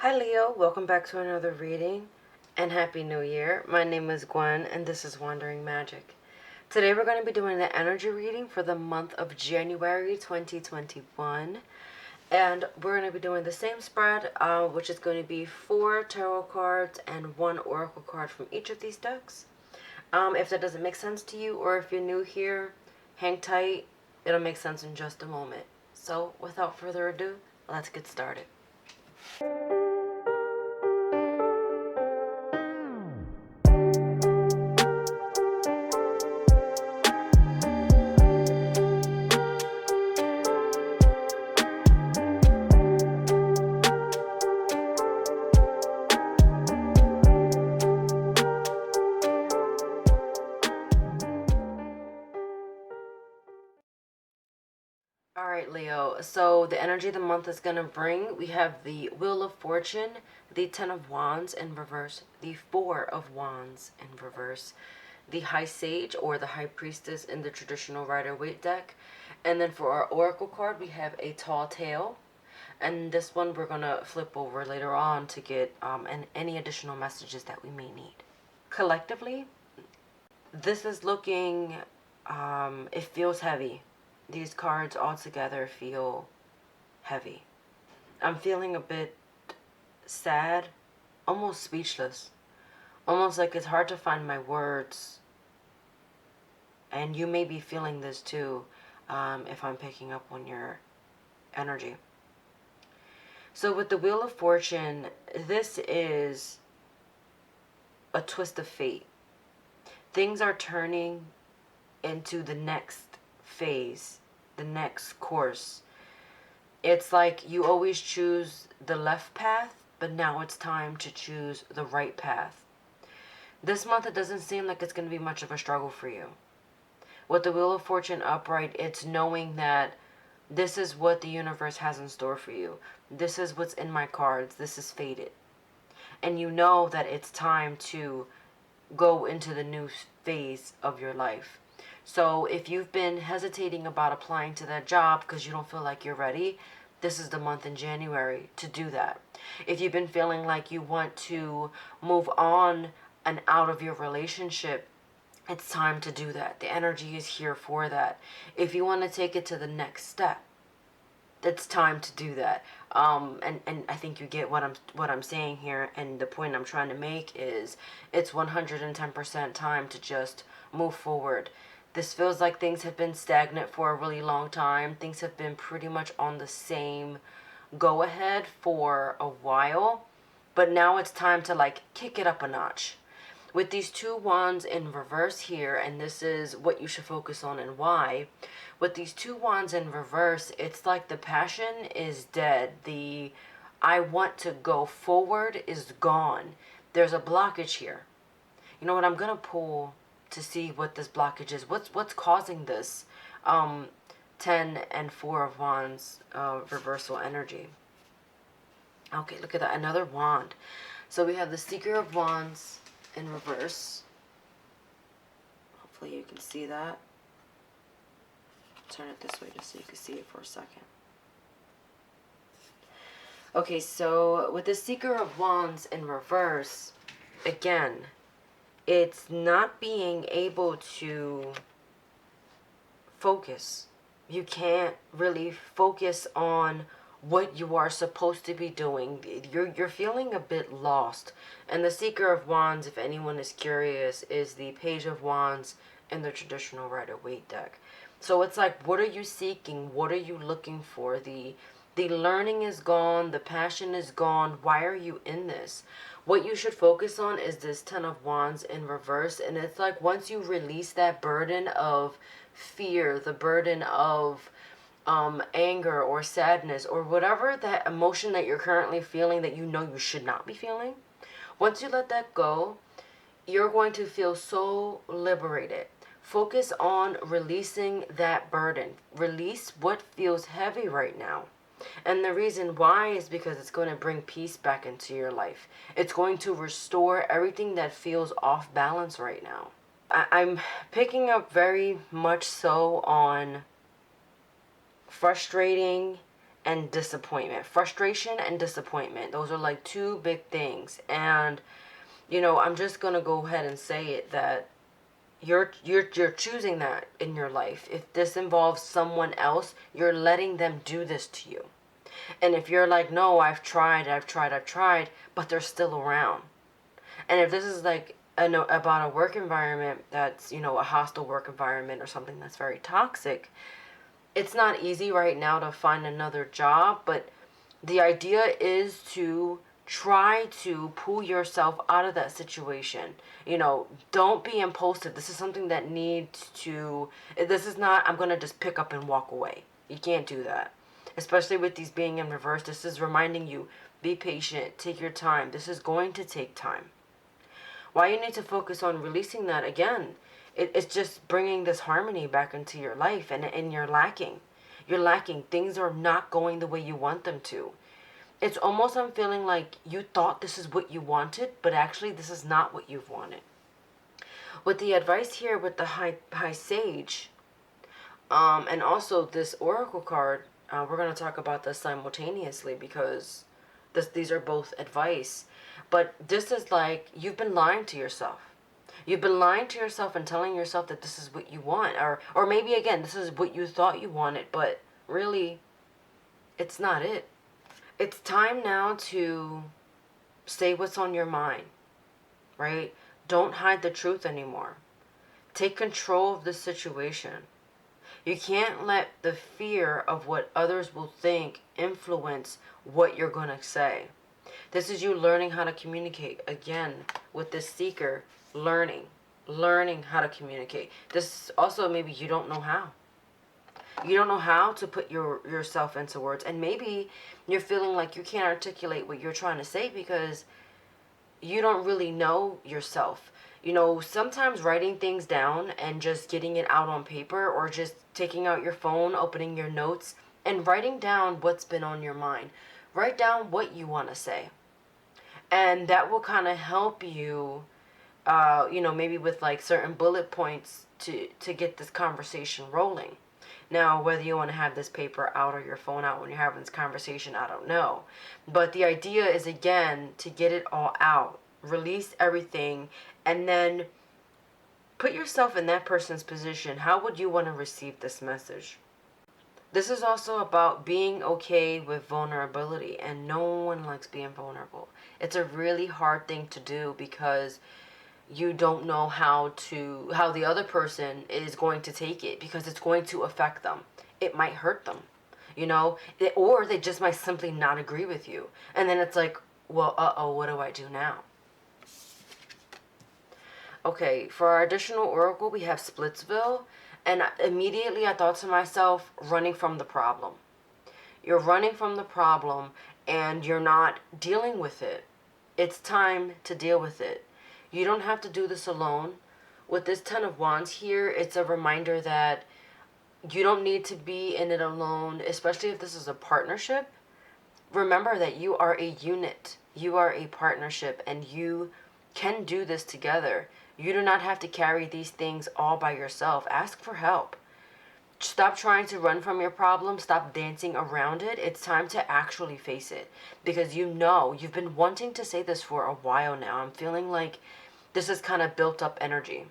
Hi Leo, welcome back to another reading and Happy New Year. My name is Gwen and this is Wandering Magic. Today we're going to be doing the energy reading for the month of January 2021. And we're going to be doing the same spread, which is going to be 4 tarot cards and 1 oracle card from each of these decks. If that doesn't make sense to you or if you're new here, hang tight. It'll make sense in just a moment. So without further ado, let's get started. Alright, Leo, so the energy the month is going to bring, we have the Wheel of Fortune, the Ten of Wands in reverse, the Four of Wands in reverse, the High Sage or the High Priestess in the traditional Rider-Waite deck, and then for our Oracle card, we have a Tall Tale, and this one we're going to flip over later on to get any additional messages that we may need. Collectively, this is looking, it feels heavy. These cards all together feel heavy. I'm feeling a bit sad, almost speechless. Almost like it's hard to find my words. And you may be feeling this too, if I'm picking up on your energy. So with the Wheel of Fortune, this is a twist of fate. Things are turning into the next phase, the next course. It's like you always choose the left path, but now it's time to choose the right path. This month it doesn't seem like it's going to be much of a struggle for you. With the Wheel of Fortune upright, it's knowing that this is what the universe has in store for you. This is what's in my cards. This is fated. And you know that it's time to go into the new phase of your life. So if you've been hesitating about applying to that job because you don't feel like you're ready, this is the month in January to do that. If you've been feeling like you want to move on and out of your relationship, it's time to do that. The energy is here for that. If you want to take it to the next step, it's time to do that. And I think you get what I'm saying here, and the point I'm trying to make is it's 110% time to just move forward. This feels like things have been stagnant for a really long time. Things have been pretty much on the same go-ahead for a while. But now it's time to like kick it up a notch. With these 2 wands in reverse here, and this is what you should focus on and why. With these 2 wands in reverse, it's like the passion is dead. The I want to go forward is gone. There's a blockage here. You know what, I'm going to pull to see what this blockage is. What's causing this 10 and 4 of wands reversal energy. Okay, look at that, another wand. So we have the Seeker of Wands in reverse. Hopefully you can see that. Turn it this way just so you can see it for a second. Okay, so with the Seeker of Wands in reverse, again, it's not being able to focus. You can't really focus on what you are supposed to be doing. You're feeling a bit lost. And the Seeker of Wands, if anyone is curious, is the Page of Wands in the traditional Rider-Waite deck. So it's like, what are you seeking? What are you looking for? The learning is gone. The passion is gone. Why are you in this? What you should focus on is this Ten of Wands in reverse. And it's like once you release that burden of fear, the burden of anger or sadness or whatever that emotion that you're currently feeling that you know you should not be feeling, once you let that go, you're going to feel so liberated. Focus on releasing that burden. Release what feels heavy right now. And the reason why is because it's going to bring peace back into your life. It's going to restore everything that feels off balance right now. I'm picking up very much so on frustrating and disappointment. Frustration and disappointment. Those are like two big things. And, you know, I'm just going to go ahead and say it that you're choosing that in your life. If this involves someone else, you're letting them do this to you. And if you're like, no, I've tried, but they're still around. And if this is like about a work environment that's, you know, a hostile work environment or something that's very toxic, it's not easy right now to find another job, but the idea is to try to pull yourself out of that situation. You know, don't be impulsive. This is something that needs to, this is not, I'm going to just pick up and walk away. You can't do that. Especially with these being in reverse, this is reminding you, be patient, take your time. This is going to take time. Why you need to focus on releasing that again, it's just bringing this harmony back into your life, and you're lacking. You're lacking. Things are not going the way you want them to. It's almost, I'm feeling like you thought this is what you wanted, but actually this is not what you've wanted. With the advice here with the high sage, and also this oracle card, we're going to talk about this simultaneously because these are both advice. But this is like you've been lying to yourself. You've been lying to yourself and telling yourself that this is what you want, or maybe again this is what you thought you wanted, but really it's not it. It's time now to say what's on your mind, right? Don't hide the truth anymore. Take control of the situation. You can't let the fear of what others will think influence what you're going to say. This is you learning how to communicate. Again, with this seeker, learning how to communicate. This also, maybe you don't know how. You don't know how to put yourself into words. And maybe you're feeling like you can't articulate what you're trying to say because you don't really know yourself. You know, sometimes writing things down and just getting it out on paper, or just taking out your phone, opening your notes, and writing down what's been on your mind. Write down what you want to say. And that will kind of help you, you know, maybe with like certain bullet points to get this conversation rolling. Now, whether you want to have this paper out or your phone out when you're having this conversation, I don't know. But the idea is, again, to get it all out. Release everything, and then put yourself in that person's position. How would you want to receive this message? This is also about being okay with vulnerability, and no one likes being vulnerable. It's a really hard thing to do because you don't know how the other person is going to take it, because it's going to affect them. It might hurt them, you know, or they just might simply not agree with you. And then it's like, well, what do I do now? Okay, for our additional oracle, we have Splitsville. And immediately I thought to myself, running from the problem. You're running from the problem and you're not dealing with it. It's time to deal with it. You don't have to do this alone. With this Ten of Wands here, it's a reminder that you don't need to be in it alone, especially if this is a partnership. Remember that you are a unit. You are a partnership, and you can do this together. You do not have to carry these things all by yourself. Ask for help. Stop trying to run from your problem. Stop dancing around it. It's time to actually face it. Because you know, you've been wanting to say this for a while now. I'm feeling like this is kind of built up energy.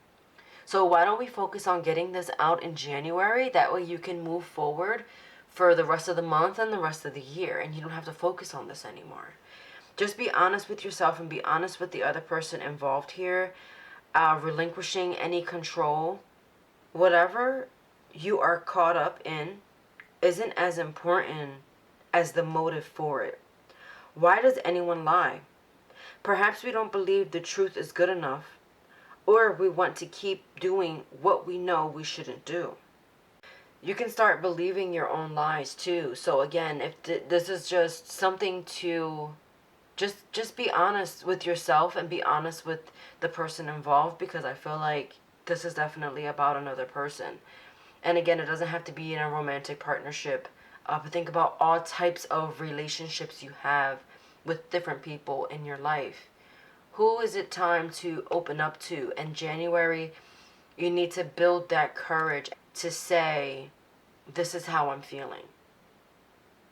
So why don't we focus on getting this out in January? That way you can move forward for the rest of the month and the rest of the year. And you don't have to focus on this anymore. Just be honest with yourself and be honest with the other person involved here. Relinquishing any control. Whatever you are caught up in isn't as important as the motive for it. Why does anyone lie? Perhaps we don't believe the truth is good enough, or we want to keep doing what we know we shouldn't do. You can start believing your own lies too. So again, if this is just something to just be honest with yourself and be honest with the person involved, because I feel like this is definitely about another person. And again, it doesn't have to be in a romantic partnership. But think about all types of relationships you have with different people in your life. Who is it time to open up to? In January, you need to build that courage to say, this is how I'm feeling.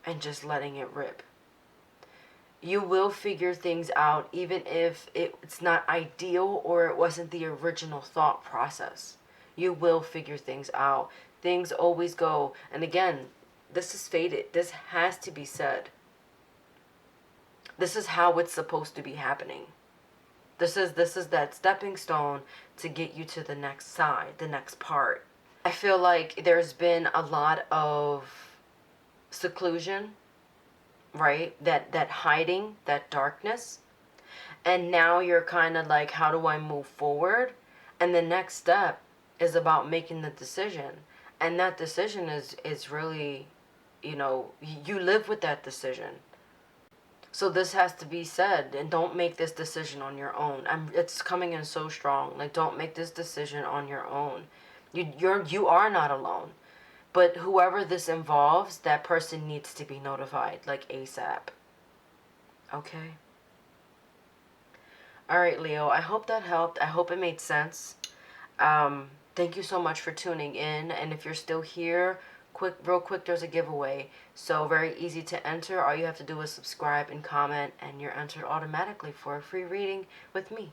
and just letting it rip. You will figure things out even if it's not ideal or it wasn't the original thought process. You will figure things out. Things always go. And again, this is fated. This has to be said. This is how it's supposed to be happening. This is that stepping stone to get you to the next side, the next part. I feel like there's been a lot of seclusion, right? That hiding, that darkness. And now you're kind of like, how do I move forward? And the next step is about making the decision. And that decision is really, you live with that decision. So this has to be said, and don't make this decision on your own. It's coming in so strong. Like, don't make this decision on your own. You are not alone. But whoever this involves, that person needs to be notified, like ASAP. Okay? Alright, Leo, I hope that helped. I hope it made sense. Thank you so much for tuning in. And if you're still here, real quick, there's a giveaway. So very easy to enter. All you have to do is subscribe and comment, and you're entered automatically for a free reading with me.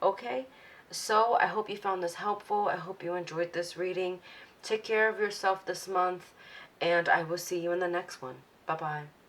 Okay? So I hope you found this helpful. I hope you enjoyed this reading. Take care of yourself this month, and I will see you in the next one. Bye-bye.